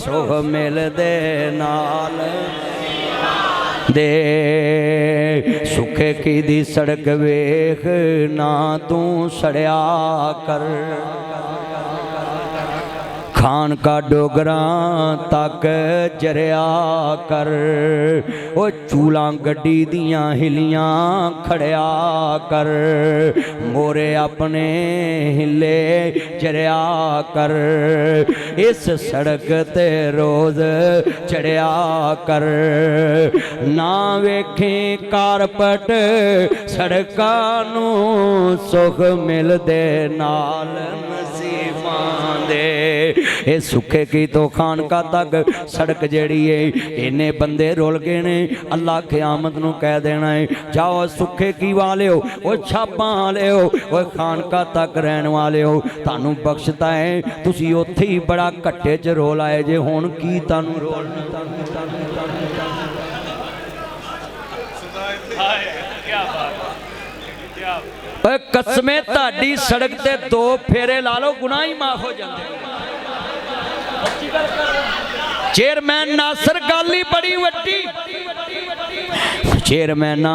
सुख मिलदे नाल दे सुखे की दी सड़क वेख ना तू सड़या कर खान का डोगरा तक जरिया कर ओ चूला गड्डी दियां हिलियां खड़िया कर मोरे अपने हिले जरिया कर इस सड़क ते रोज चढ़िया कर ना वेखी कारपट सड़कां नू सुख मिलदे नाल नसीबां दे ये सुखे की तो खानका तक सड़क जेड़ी है इन्ने बंदे रुल गए ने अल्लाह क़यामत नूं कह देना है जाओ सुखे की वाले हो वो छापां वाले हो वो खानका तक रहने वाले हो तानू बख्शता है तुसी उत्थे ही बड़ा घट्टे च रोल आए जे हुण की तानू रोल कसमें ताड़ी सड़क ते दो फेरे ला लो गुनाह ही माफ हो जाते चेयरमैन नासर गाली बड़ी वड्डी चेयरमैना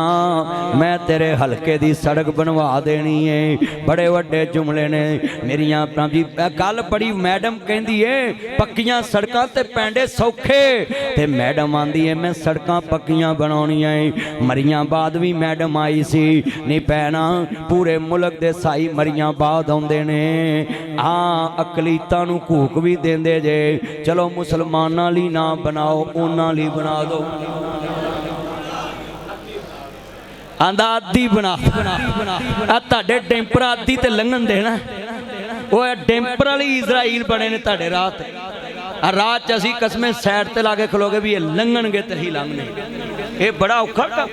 मैं तेरे हल्के दी सड़क बनवा देनी है बड़े वड्डे जुमले ने मेरिया जी गल बड़ी मैडम कहती है पक्कियां सड़कां ते पैंडे सौखे ते मैडम आंदी है मैं सड़कां पक्कियां बनाउणियां है मरियाबाद भी मैडम आई सी नहीं पैना पूरे मुल्क दे साई मरियाबाद आउंदे ने हाँ अकलीतां नूं घूक भी देंदे जे चलो मुसलमानां लई ना बनाओ उन्हां लई बना दो आंदा आदि बना ताडे डेंपर आदि ते लंघन देना वो डेंपर वाली इजराइल बने ने ताडे रात रात असी कसमें सैड ते लाके खलोगे भी ये लंघणगे ते ही लंघने ये बड़ा औखा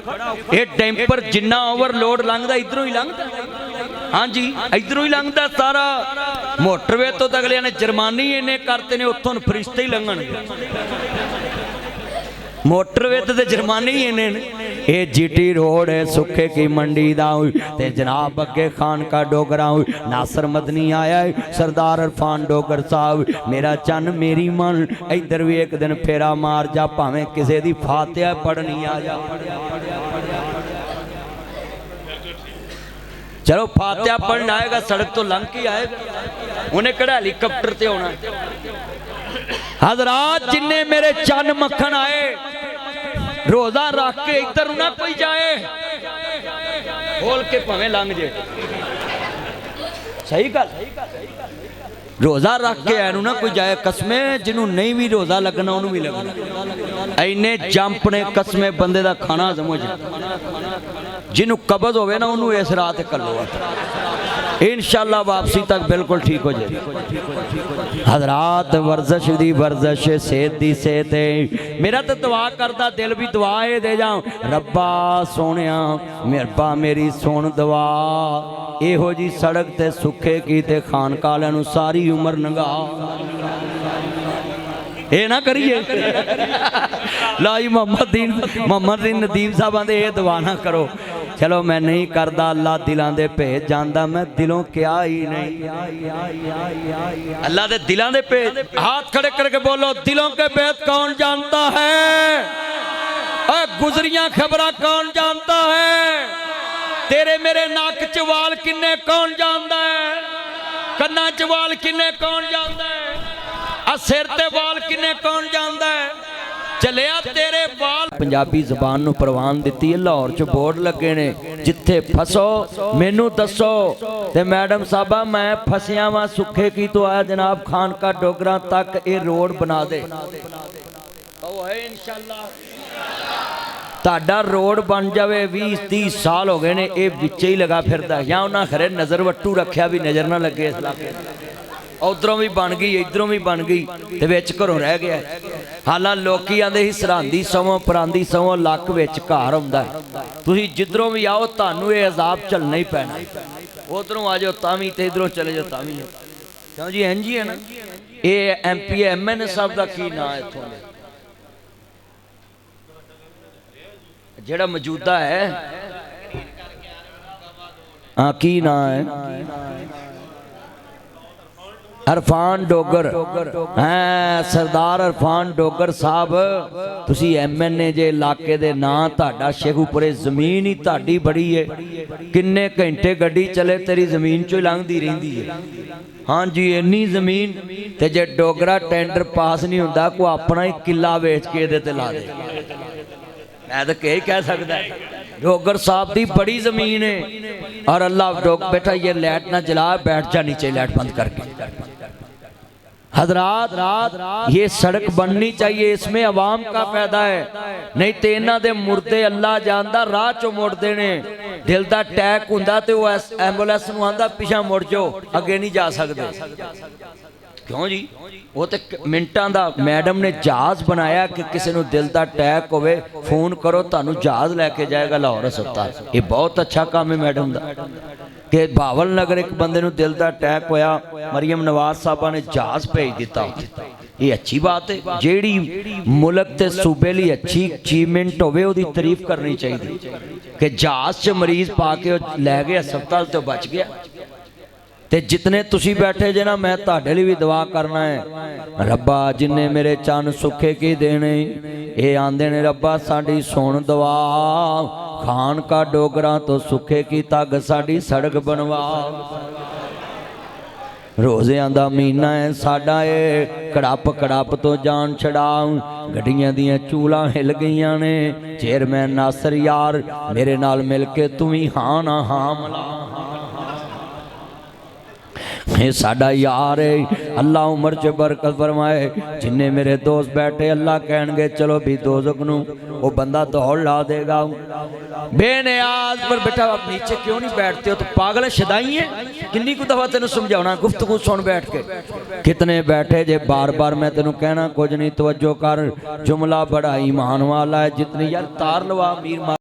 ये डेंपर जिन्ना ओवरलोड लंघदा इधरों ही लंघदा हाँ जी इधरों ही लंघदा सारा मोटरवे तो अगले ने जुर्माने इन्ने करते ने उत्थों फरिश्ते ही लंघणगे मोटरवे ते जुर्माने ही इन्ने ये जीटी रोड है सुखे की मंडी दा ते जनाब अगे खान का डोगरा नासर मदनी आया है सरदार इरफान डोगर साहब मेरा चन मेरी मन इधर भी एक दिन फेरा मार जा भावें किसी दी फातिहा पढ़नी आ जा चलो फातिहा पढ़न आएगा सड़क तो लंघ के आएगा उन्हें कड़ा हेलीकॉप्टर ते होना हजरात जिन्ने मेरे चन मक्खन आए रोजा रख के इधर ना कोई जाए खोल के भावें लंघ जे सही गल रोजा रख के आया ना कोई जाए कसमें जिन्हों नहीं भी रोजा लगना उन्होंने भी लगना इन्ने जंप ने कसमें बंदे का खाना समझ जिन्हों कब्ज होवे ना उन्होंने इस रात कर लो इंशाअल्लाह वापसी तक बिल्कुल ठीक हो जाए हजरात वर्जिश दी वर्जिश सेहत दी सेहत है मेरा तो दुआ करता दिल भी दुआ है दे जाऊं रब्बा सोनिया मेहरबा मेरी सुन दुआ इहो जी सड़क ते सुखे की ते खानका वालियां नूं सारी उम्र नंगा ये ना करिए लाई मोहम्मद दीन नदीम साहब आंदे ये दुआ ना करो चलो मैं नहीं करता अल्लाह दिलों के भेज जानता मैं दिलों क्या ही नहीं अल्लाह के दिलों के भेज हाथ खड़े करके बोलो दिलों के भेद कौन जानता है गुजरियां खबरां कौन जानता है तेरे मेरे नाक च वाल किन्ने कौन जानता है कन्ना च वाल किन्ने कौन जानता है सिर ते वाल किन्ने कौन जानता है चलिया तेरे वाल पंजाबी जबान नूं परवान दिती है लाहौर च बोर्ड लगे ने जिथे फसो मैनू दसो ते मैडम साहबा मैं फसिया वा सुखे की तो आया जनाब खान का डोगरा तक ये रोड बना दे है इंशाअल्लाह ताड़ा रोड बन जाए 20-30 साल हो गए ने ये विच ही लगा फिरदा या उन्हें खरे नज़र वट्टू रखा भी नज़र ना लगे इस इलाके उधरों भी बन गई इधरों भी बन गई तो विच घरों रह गया हालां लोकी आंदे ही सरांदी सवों परांदी सवों लक विच घर आउंदा तुसीं जिधरों भी आओ तुहानूं ये अजाब झलना ही पैना उधरों आ जाओ तां भी ते इधरों चले जाओ तां भी क्यों जी इंज ही है ना ये MP MN साहब का की नाम है इत्थों जिहड़ा मौजूदा है हाँ की नाम है इरफान डोगर है सरदार इरफान डोगर साहब तुसी MNA जे इलाके दे ना तुहाडा शेखूपुरे जमीन ही तुहाडी बड़ी है किन्ने घंटे गड्डी चले तेरी जमीन चों लंघदी रहिंदी है हाँ जी इन्नी जमीन ते जे डोगरा टेंडर पास नहीं हुंदा कोई अपना ही किला वेच के इहदे ते ला दे मैं तो कह सकदा डोगर साहब दी बड़ी जमीन है और अल्लाह बेटा ये लाइट ना जला बैठ जा नीचे लाइट बंद करके हजरात ये सड़क बननी चाहिए इसमें अवाम का फायदा है नहीं तो इन्हां दे मुर्दे अल्लाह जानदा राह चो मुड़दे ने दिल दा अटैक हुंदा ते वो एंबुलेंस नूं आंदा पिछा मुड़ जाओ अगे नहीं जा सकदे क्यों जी वो तो मिनटां दा मैडम ने जहाज बनाया कि किसी नूं दिल दा अटैक होवे फोन करो तुहानूं जहाज लैके जाएगा लाहौर अस्पताल ये बहुत अच्छा काम है मैडम दा कि भावल नगर एक बंदे नूं दिल दा अटैक होया मरियम नवाज साहबा ने जहाज भेज दिता ये अच्छी बात है जेड़ी मुल्क ते सूबे लई अच्छी अचीवमेंट होवे ओदी तारीफ करनी चाहिए कि जहाज च मरीज पा के लै गए अस्पताल तो बच गया ते जितने तुसी बैठे जे ना मैं तुहाडे लई भी दुआ करना है रब्बा जिन्ने मेरे चन सुखे की देने ये आंदे ने रब्बा साडी सुन दुआ खान का डोगरा तो सुखे की तग साडी सड़क बनवा रोज़ियां दा महीना है साडा ए कड़प तो जान छड़ाऊं गड्डियां दियां चूलां हिल गईयां ने चेयरमैन नासर यार मेरे नाल मिल के तू ही हाँ ना हाँ मला ये साडा यार है अल्लाह उम्र च बरकत फरमाए जिन्ने मेरे दोस्त बैठे अल्लाह कहणगे चलो भी दोज़ख नूं वो बंदा दौड़ ला देगा बेनियाज पर बेटा आप नीचे क्यों नहीं बैठते हो तो पागल शदाई है कितनी को दफा तेन समझाना गुफ्तगू सुन बैठ के कितने बैठे जे बार बार मैं तेन कहना कुछ नहीं तवज्जो कर जुमला बड़ा ईमान वाला है जितनी यार तार लवा मीर